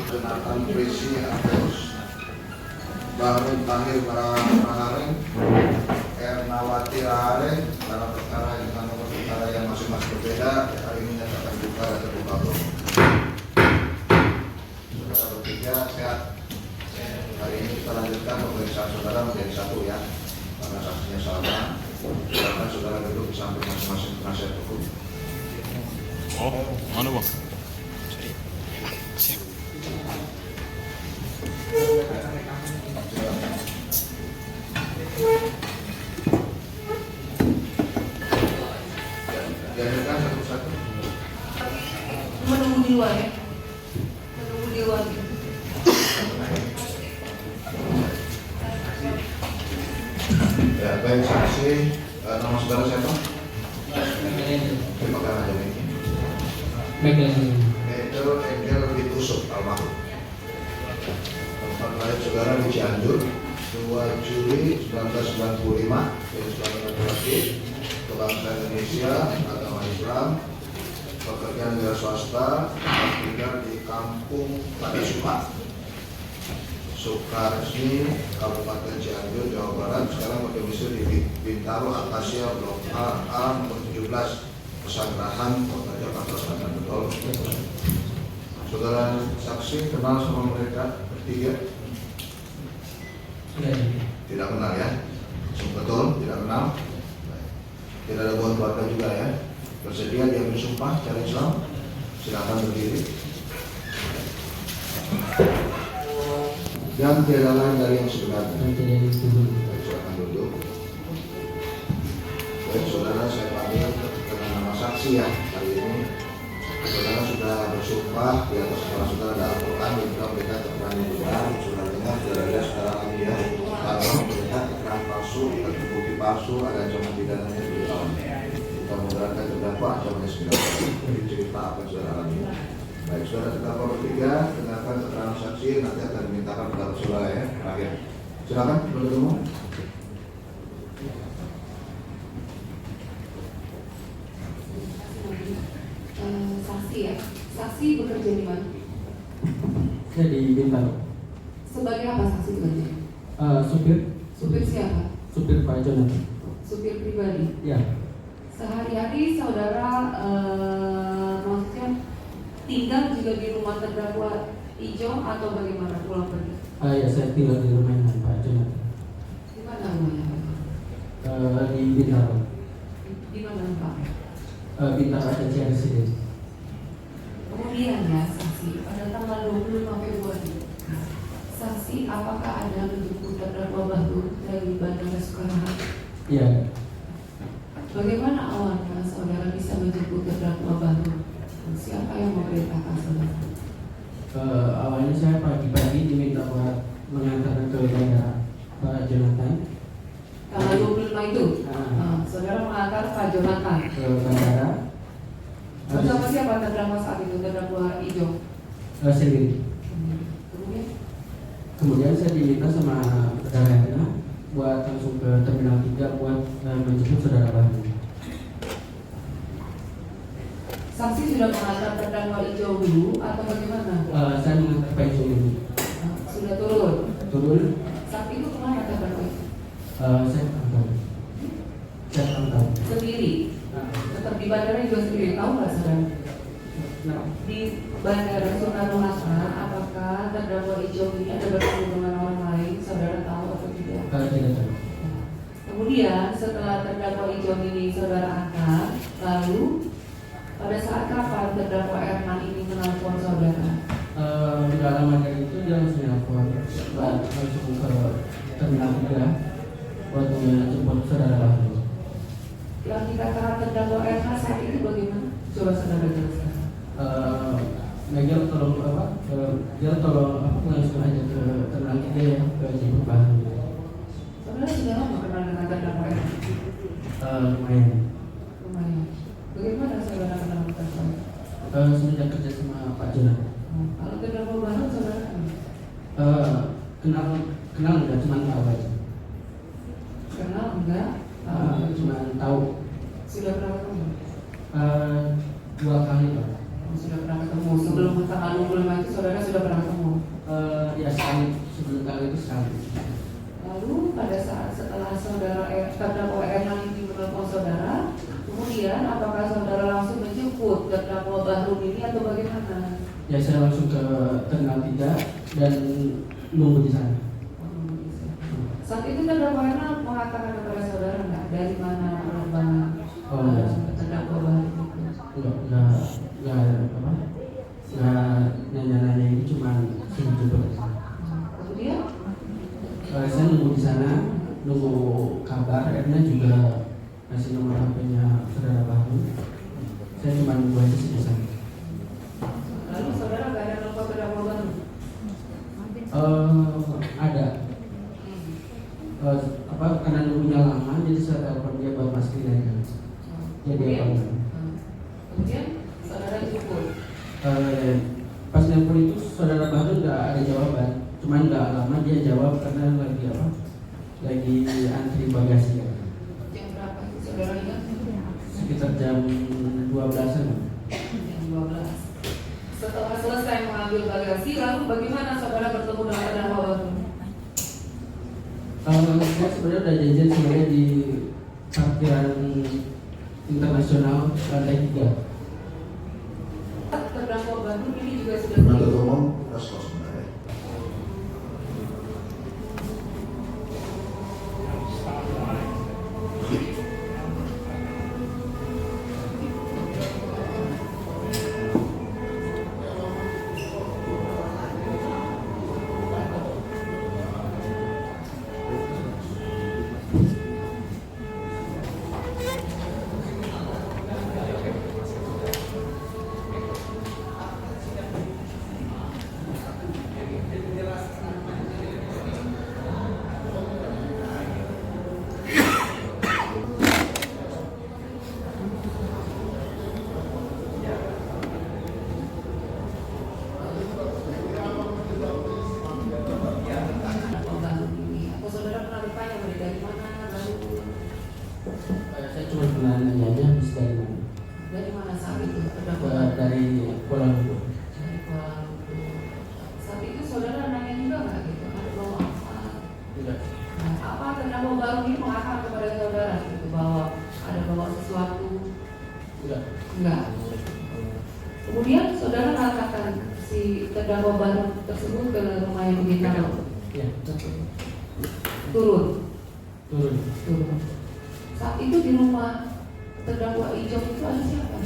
Jonathan Presi Agus, Bahru Tahir Rahareng, Ernawati Rahareng, dalam perkara dengan nomor perkara yang masing-masing berbeda, hari ini nyatakan buka dan terbuka. Saudara bertiga sehat. Hari ini kita lanjutkan pemeriksaan saudara menjadi satu ya, karena saksinya sama. Silakan saudara duduk di samping masing-masing penasihat hukum. Oh, mana bang? Diajarkan satu-satu. Menunggu di luar ya. Menunggu di luar. Ya, baik saksi. Nama saudara siapa? Terima kasih aja ini. Itu Angel ditusuk almarhum. Tempat lahir saudara di Cianjur, 2 Juli 1995, jadi saudara laki-laki, kebangsaan Indonesia, agama Islam, pekerjaan negara swasta, tinggal di Kampung Padasuka, Sukaresmi, Kabupaten Cianjur, Jawa Barat. Sekarang berdomisili di Bintaro, Akasia, Blok A nomor 17, Pesanggerahan, Kota Jakarta Selatan. Betul. Saudara saksi kenal sama mereka bertiga? Tidak kenal ya? Betul, tidak kenal. Tidak ada hubungan keluarga juga ya? Bersedia diambil sumpah secara Islam? Silakan berdiri. Dan tiada lain dari yang sebenarnya. Silakan duduk. Baik saudara, saya panggil dengan nama saksi ya. Hari ini saudara sudah bersumpah di atas kepala saudara dan Al-Quran juga memberikan keterangan yang benar. Saudara dengar, saudara lihat sekarang ini ya, tanpa memberikan keterangan palsu, terbukti palsu, ada ancaman pidananya 7 tahun. Kita menggunakan terdakwa ancamannya 9 tahun. Jadi cerita apa yang saudara alami. Baik, saudara terdakwa bertiga, dengarkan keterangan saksi, nanti akan dimintakan pendapat saudara ya. Terakhir, silakan penuntut umum. Saksi ya. Saksi bekerja di mana? Saya di Bintaro. Sebagai apa saksi bekerja? Supir. Supir siapa? Supir Pak Jonathan. Supir pribadi. Ya. Sehari-hari saudara maksudnya tinggal juga di rumah terdakwa Ijo atau bagaimana pulang pergi? Ya, saya tinggal di rumah Pak Jonathan. Di mana rumahnya? Di Bintaro. Di mana Pak? Bintaro Agency Residence. Kemudian ya saksi pada tanggal 25 Februari saksi apakah ada menjemput terdakwa Bahru dari Bandara Soekarno-Hatta? Iya. Bagaimana awalnya saudara bisa menjemput terdakwa Bahru? Siapa yang memerintahkan saudara? Awalnya saya pagi-pagi diminta buat mengantarkan ke bandara Pak Jonathan. Tanggal 25 itu saudara mengantar Pak Jonathan Ke bandara. bersama siapa terdakwa saat itu? Terdakwa Ijo Sendiri. Kemudian Kemudian saya diminta sama saudara Erna buat langsung ke Terminal 3 buat menjemput saudara Bahru. saksi sudah mengantar terdakwa Ijo dulu atau bagaimana? Saya mengantar Pak Ijo dulu. Sudah turun. Turun. Saat itu kemana terdakwa itu? Saya kurang tahu. Saya kurang tahu. Sendiri. Tetap di bandara juga sendiri, tahu nggak saudara? Nah, Di bandara Soekarno-Hatta, apakah terdakwa Ijo ini ada bertemu dengan orang lain? Saudara tahu atau tidak? tidak tahu. Kemudian setelah terdakwa Ijo ini saudara angkat, lalu pada saat kapan terdakwa Erman ini menelpon saudara? Tidak lama dari itu dia langsung nelfon, langsung ke Terminal 3 buat menjemput saudara Bahru. Yang dikatakan terdakwa Erman saat itu bagaimana? Coba saudara jelaskan. Megel tolong dia tolong langsung aja ke Terminal 3 ya, ke jemput Bahru. Saudara sudah lama kenal dengan terdakwa Erman? Lumayan. Lumayan. Bagaimana saudara kenal dengan terdakwa Erman? Semenjak kerja sama Pak Jonathan. Kalau terdakwa Bahru saudara kenal? Kenal nggak, cuma tahu aja. Kenal enggak? Cuma tahu. Sudah pernah ketemu? 2 kali Pak. Sudah pernah ketemu sebelum tanggal 25 itu saudara sudah pernah ketemu Ya saya langsung ke Terminal 3 dan nunggu di sana. Saat itu terdakwa Erna mengatakan kepada saudara nggak dari mana penerbangan Oh enggak, terdakwa Bahru itu? enggak nanya-nanya, ini cuma jemput. Kemudian Saya nunggu di sana, nunggu kabar. Erna juga kasih nomor HP-nya saudara Bahru. Saya cuma nunggu aja di sana. lalu saudara nggak ada telepon terdakwa Bahru? Ada. Karena nunggunya lama, jadi saya telepon dia buat mastiin aja. Jadi Kemudian saudara jemput. Pas nelfon itu saudara Bahru nggak ada jawaban, cuman nggak lama dia jawab karena lagi antri bagasi. Jam berapa itu saudara ingat? Sekitar jam 12-an. Jam 12. Setelah selesai mengambil bagasi, lalu bagaimana saudara bertemu dengan terdakwa Bahru? Saya sebenarnya udah janjian sebenarnya di parkiran internasional lantai 3. Terdakwa Bahru ini juga sudah Penuntut umum respon sebenarnya. Atau saudara pernah bertanya dari mana lalu Saya cuma pernah nanya aja habis dari mana. dari mana saat itu terdakwa? Dari Kuala Lumpur. Dari Kuala Lumpur. Saat itu saudara nanya juga nggak gitu? Ada bawa apa? Tidak. Nah, apa terdakwa Bahru ini mengatakan kepada saudara gitu bahwa ada bawa sesuatu? Tidak. Enggak. Kemudian saudara mengatakan si terdakwa Bahru tersebut ke rumah yang Bintaro. Ya. Turun. Turun. Saat itu di rumah terdakwa Ijom itu ada siapa?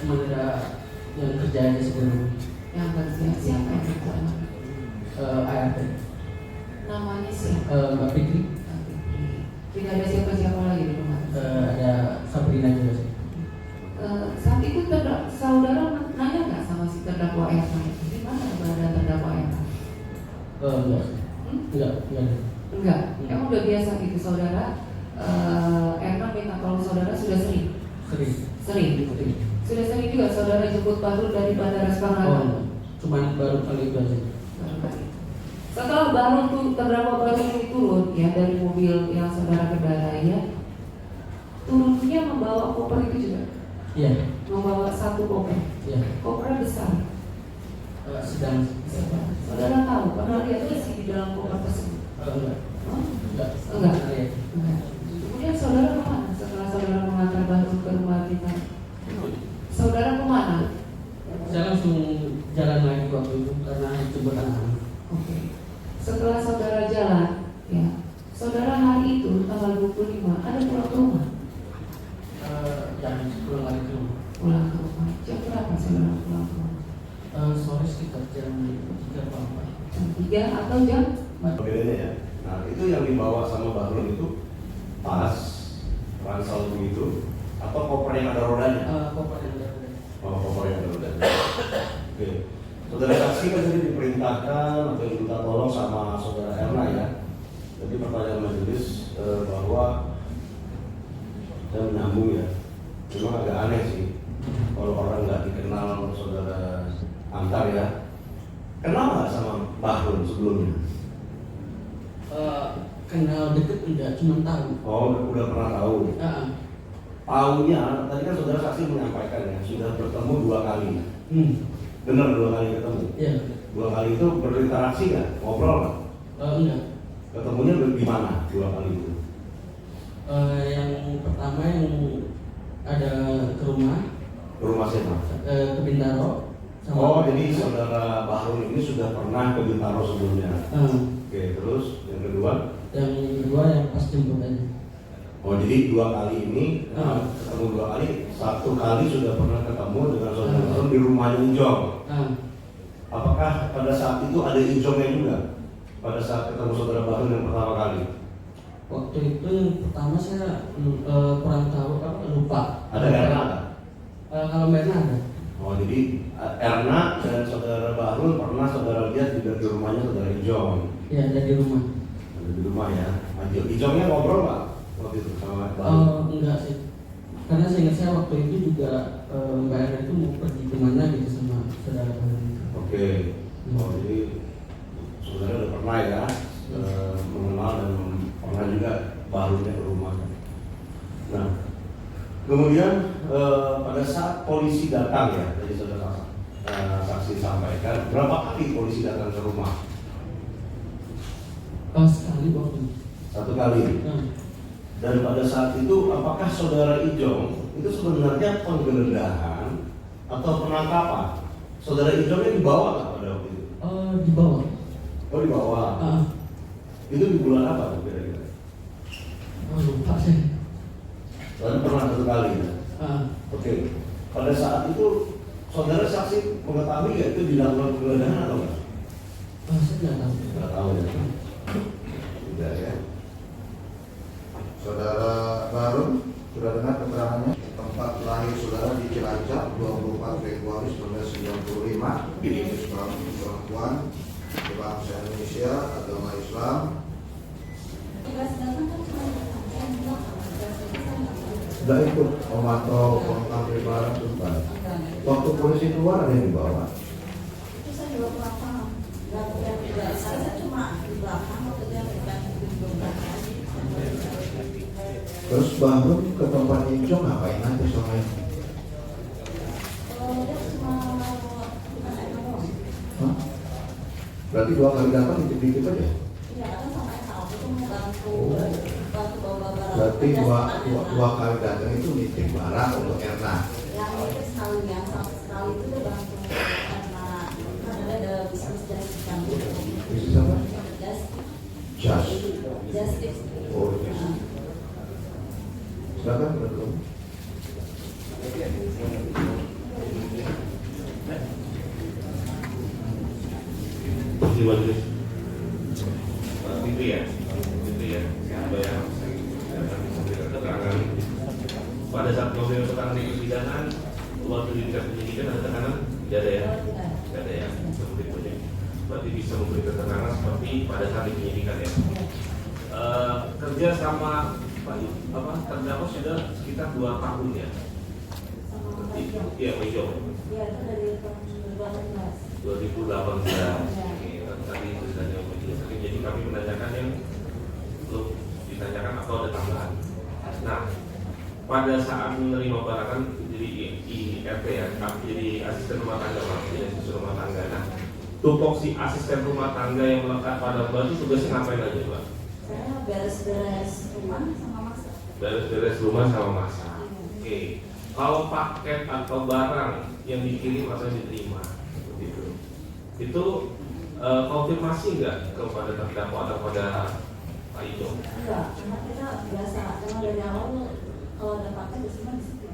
Cuma ada yang kerja aja sebenarnya. Yang kerja siapa yang kerja? ART. Namanya siapa? Mbak Fikri. Tidak ada siapa-siapa lagi di rumah. Ada Sabrina juga sih. Saat itu saudara nanya nggak sama si terdakwa Erna itu? Di mana berada terdakwa Erna? Enggak. Enggak. Enggak. Emang udah biasa gitu saudara? Erna minta tolong saudara sudah sering. Sering. Sudah sering juga saudara jemput Bahru dari Bandara Soekarno-Hatta. Cuman baru kali itu aja. Setelah Bahru tuh terdakwa Bahru ini turun ya dari mobil yang saudara kendarai ya, turunnya membawa koper itu juga. Iya. Membawa satu koper. Iya. Kopernya besar. Sedang. Saudara tahu pernah lihat isi di dalam koper tersebut? Enggak. Enggak. Enggak. Enggak. Kemudian saudara kemana setelah saudara mengantar Bahru ke rumah kita? Saudara kemana? Saya langsung jalan lagi waktu itu karena jemput anak-anak. Oke. Setelah saudara jalan, ya, saudara hari itu tanggal 25 ada pulang ke rumah? Jangan pulang lagi ke rumah. Pulang ke rumah. Jam berapa saudara pulang ke rumah? Sore sekitar jam 3 apa? Jam 3 atau jam? Bedanya ya. Nah itu yang dibawa sama Bahru itu tas, ransel begitu, atau koper yang ada rodanya? Koper yang ada. Oh, koper yang ada rodanya. Oke. Saudara saksi kan tadi diperintahkan atau diminta tolong sama saudara Erna ya. Jadi pertanyaan majelis bahwa saya menyambung ya. Memang agak aneh sih kalau orang nggak dikenal saudara Antar ya. Kenal nggak sama Bahru sebelumnya? Kenal deket enggak, cuma tahu. Oh, udah pernah tahu. Tahunya, tadi kan saudara saksi menyampaikan ya, sudah bertemu 2 kali. Benar 2 kali ketemu? Iya. 2 kali itu berinteraksi nggak? Ngobrol nggak? Enggak. Ketemunya di mana 2 kali itu? Yang pertama yang ada ke rumah. Ke rumah siapa? Ke Bintaro. Oh, jadi saudara Bahrul ini sudah pernah ke Bintaro sebelumnya. Oke, terus yang kedua? Yang kedua yang pas jemput aja. Oh, jadi 2 kali ini ketemu 2 kali. 1 kali sudah pernah ketemu dengan saudara Bahrul di rumahnya Ijong. Apakah pada saat itu ada Ijongnya juga? Pada saat ketemu saudara Bahrul yang pertama kali? Waktu itu pertama saya kurang tahu, lupa. Ada Erna? Kalau Erna ada. Oh, jadi Erna dan saudara Bahrul pernah saudara lihat juga di rumahnya saudara Ijong. Iya, ada di rumah. Ada di rumah ya. Ijongnya ngobrol nggak waktu itu sama Bahrul? Enggak sih. Karena seingat saya waktu itu juga Mbak Erna itu mau pergi kemana gitu sama saudara Bahrul. Oke. Oh, jadi saudara udah pernah ya mengenal dan pernah juga Bahrulnya ke rumah. Nah, kemudian pada saat polisi datang ya, tadi saudara saksi sampaikan, berapa kali polisi datang ke rumah? Sekali waktu itu. 1 kali. Dan pada saat itu, apakah saudara Ijong itu sebenarnya penggeledahan atau penangkapan? Saudara Ijongnya dibawa nggak pada waktu itu? Dibawa. Oh, dibawa. Itu di bulan apa tuh kira-kira? Lupa sih. Lalu pernah 1 kali ya? Oke. Pada saat itu saudara saksi mengetahui ya itu dilakukan penggeledahan atau enggak? Saya nggak tahu. Nggak tahu ya. Tidak ya. Saudara Bahrul sudah dengar keterangannya. Tempat lahir saudara di Cilacap 24 Februari 1995. Ini seorang perempuan berbangsa Indonesia, agama Islam. Sudah ikut memantau kontak lebaran Sultan. Waktu polisi keluar ada yang dibawa. Itu saya juga kurang paham. Saya cuma di belakang waktu dia megang di belakang. Terus Bahrul ke tempat Ijong ngapain aja selama ini? Dia cuma naik doang. Hah? Berarti 2 kali datang dikit-dikit aja? Iya, kan sama Eka itu membantu bawa barang. Berarti dua kali datang itu nitip barang untuk Erna. Yang itu sekali, yang sekali itu dia bantu karena dia ada bisnis justice gitu. Bisnis apa? Justice. Oh, yes. Silakan bertemu. Terima kasih. Itu ya, siapa yang memberikan keterangan pada saat memberikan keterangan di persidangan waktu di tingkat penyidikan ada tekanan? Tidak ada ya? Tidak ada ya, seperti itu ya. Berarti bisa memberikan keterangan seperti pada saat di penyidikan ya. Kerja sama terdakwa sudah sekitar 2 tahun ya. Iya, Pak Ijo. Iya, itu dari tahun 2018. 2018. Tadi ceritanya begini. Jadi kami menanyakan yang belum ditanyakan atau ada tambahan. Nah, pada saat menerima barang kan jadi IRT ya, jadi asisten rumah tangga, jadi asisten rumah tangga. Nah, tupoksi asisten rumah tangga yang melekat pada Mbak itu tugasnya ngapain aja, Mbak? Saya beres-beres rumah sama masak. Beres-beres rumah sama masak. Oke. Kalau paket atau barang yang dikirim atau diterima, seperti itu konfirmasi nggak kepada terdakwa atau pada Pak Ijo? Enggak, cuma kita biasa. Memang dari awal kalau ada paket di sini di situ.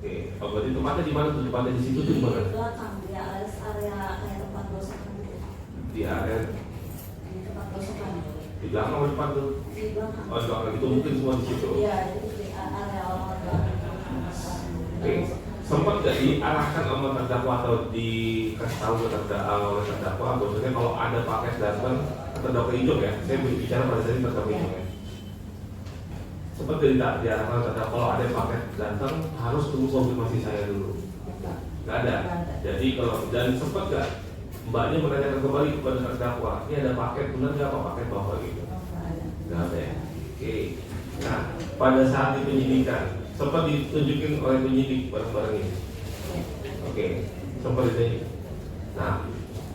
Oke. Oh, berarti tempatnya di mana tuh? Tempatnya di situ tuh di mana? Di belakang, di area kayak tempat gosokan gitu. Di area Di tempat gosokan. di belakang atau depan tuh? Di belakang. Oh, di belakang itu mungkin semua di situ. Iya, itu di area orang-orang. Oke. Sempat nggak diarahkan sama terdakwa atau dikasih tahu ke terdakwa bahwasanya kalau ada paket datang terdakwa Ijong ya, saya bicara pada saat ini terdakwa Ijong ya. Sempat diarahkan terdakwa kalau ada paket datang harus tunggu konfirmasi saya dulu. Nggak ada. Jadi kalau dan sempat nggak mbaknya menanyakan kembali kepada terdakwa, ini ada paket benar nggak apa paket bapak gitu? Nggak ada ya. Oke. Nah, pada saat di penyidikan sempat ditunjukin oleh penyidik barang-barang ini. Oke, sempat ditunjuk. Nah,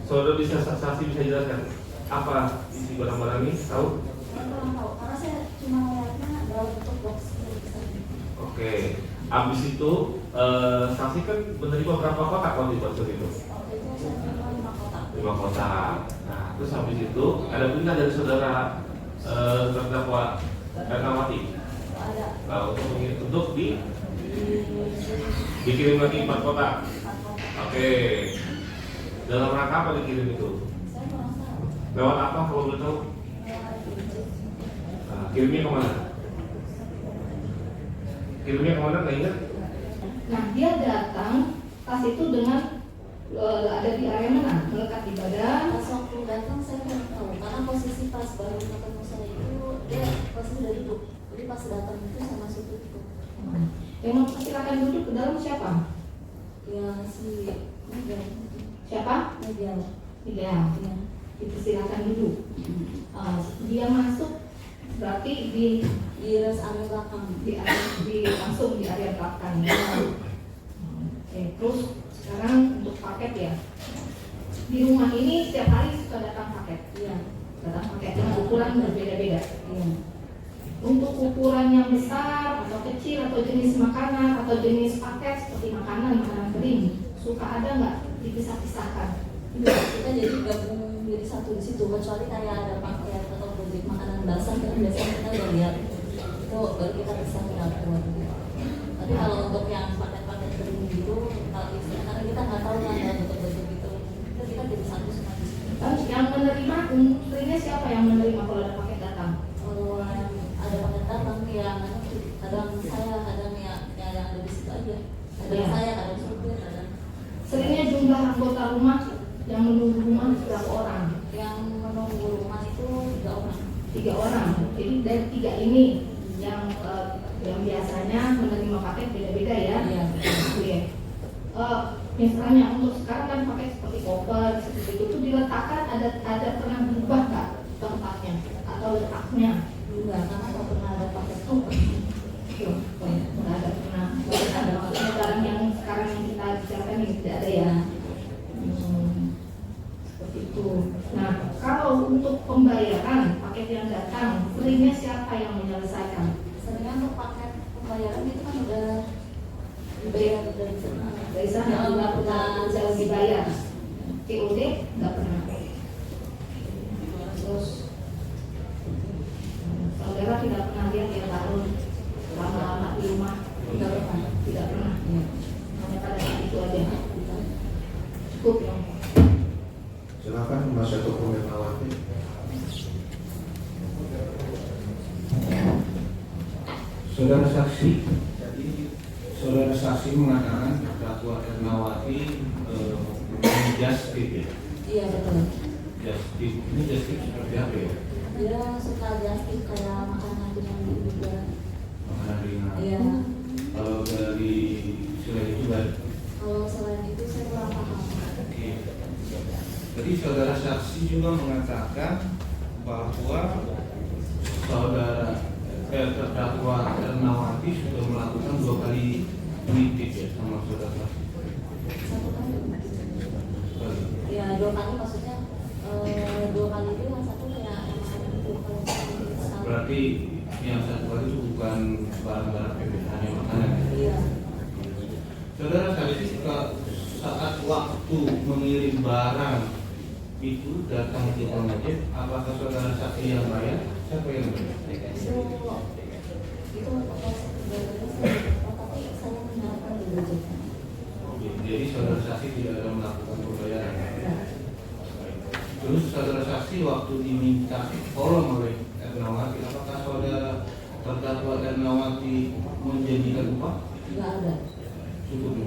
saudara bisa saksi bisa jelaskan apa isi barang-barang ini? Tahu? Saya kurang tahu, karena saya cuma melihatnya dalam bentuk box gitu. Oke. Abis itu saksi kan menerima berapa kotak waktu itu? Oke, 5 kotak. Nah, terus habis itu ada perintah dari saudara terdakwa Ernawati. Ada. Nah, untuk dikirim lagi 4 kotak. Oke. Dalam rangka apa dikirim itu? Saya kurang tahu. Lewat apa kalau boleh tahu? Nah, kirimnya kemana? Kirimnya kemana? Nggak ingat? Nah, dia datang pas itu dengan ada di area mana? Melekat di badan. Pas waktu datang saya kurang tahu karena posisi pas baru ketemu saya itu dia posisi udah duduk. Jadi pas datang itu saya masuk duduk. Yang mempersilakan duduk ke dalam siapa? Ya si Miguel. Siapa? Miguel. Miguel. Ya. Dipersilakan duduk. Dia masuk berarti di Rest area belakang. langsung di area belakang. Oke, terus sekarang untuk paket ya. Di rumah ini setiap hari suka datang paket. Iya. Datang paket dengan ukuran berbeda-beda. Iya. Untuk ukuran yang besar atau kecil atau jenis makanan atau jenis paket seperti makanan kering, suka ada nggak dipisah-pisahkan? Kita jadi gabung jadi satu di situ, kecuali kayak ada paket atau proyek makanan basah kan biasanya kita udah lihat itu baru kita bisa dapur. Tapi kalau untuk yang paket-paket kering gitu, kalau karena kita nggak tahu kan ada bentuk-bentuk gitu, itu kita jadi satu semua di situ. Yang menerima, seringnya siapa yang menerima kalau ada paket datang? Kalau yang ada paket datang yang kadang saya, kadang yang ada di situ aja. Kadang Ya. saya, kadang supir, kadang Seringnya jumlah anggota rumah yang menunggu rumah berapa orang? yang menunggu rumah itu 3 orang. 3 orang. Jadi dari 3 ini yang biasanya menerima paket beda-beda ya. Iya. Oke. Misalnya untuk sekarang kan paket seperti koper seperti itu diletakkan ada pernah berubah nggak tempatnya atau letaknya? Enggak, karena nggak pernah ada paket koper. Nggak ada pernah. Nggak ada maksudnya barang yang sekarang yang kita bicarakan ini tidak ada ya. Seperti itu. Nah, kalau untuk pembayaran paket yang datang, seringnya siapa yang menyelesaikan? Sebenarnya untuk paket pembayaran itu kan udah dibayar dari sana. Dari sana nggak pernah jauh dibayar. COD nggak pernah. Terus saudara tidak pernah lihat dia taruh lama-lama di rumah? Tidak pernah. Tidak pernah. Hanya pada saat itu aja. Cukup ya. Silakan Mas Seto Ernawati. Saudara saksi mengatakan terdakwa Ernawati just tip ya. Iya betul. Just tip ini just tip seperti apa ya? Dia suka jastik kayak makanan dengan juga. Makanan ringan. Iya. Kalau dari selain itu kan? Kalau selain itu saya kurang paham. Oke. Jadi saudara saksi juga mengatakan bahwa terdakwa Ernawati sudah melakukan 2 kali nitip ya sama saudara saksi. 1 kali. Ya 2 kali maksudnya 2 kali itu yang satu kayak makanan itu kalau sekali. Berarti yang 1 kali itu bukan barang-barang PPH, hanya makanan. Iya. Saudara saksi saat waktu mengirim barang itu datang ke pengejep, apakah saudara saksi yang bayar? Siapa yang bayar? Itu tapi saya mengharapkan di budget. Jadi saudara saksi tidak ada melakukan pembayaran. Terus saudara saksi waktu diminta tolong oleh Ernawati, apakah saudara terdakwa Ernawati menjanjikan upah? Nggak ada. Cukup.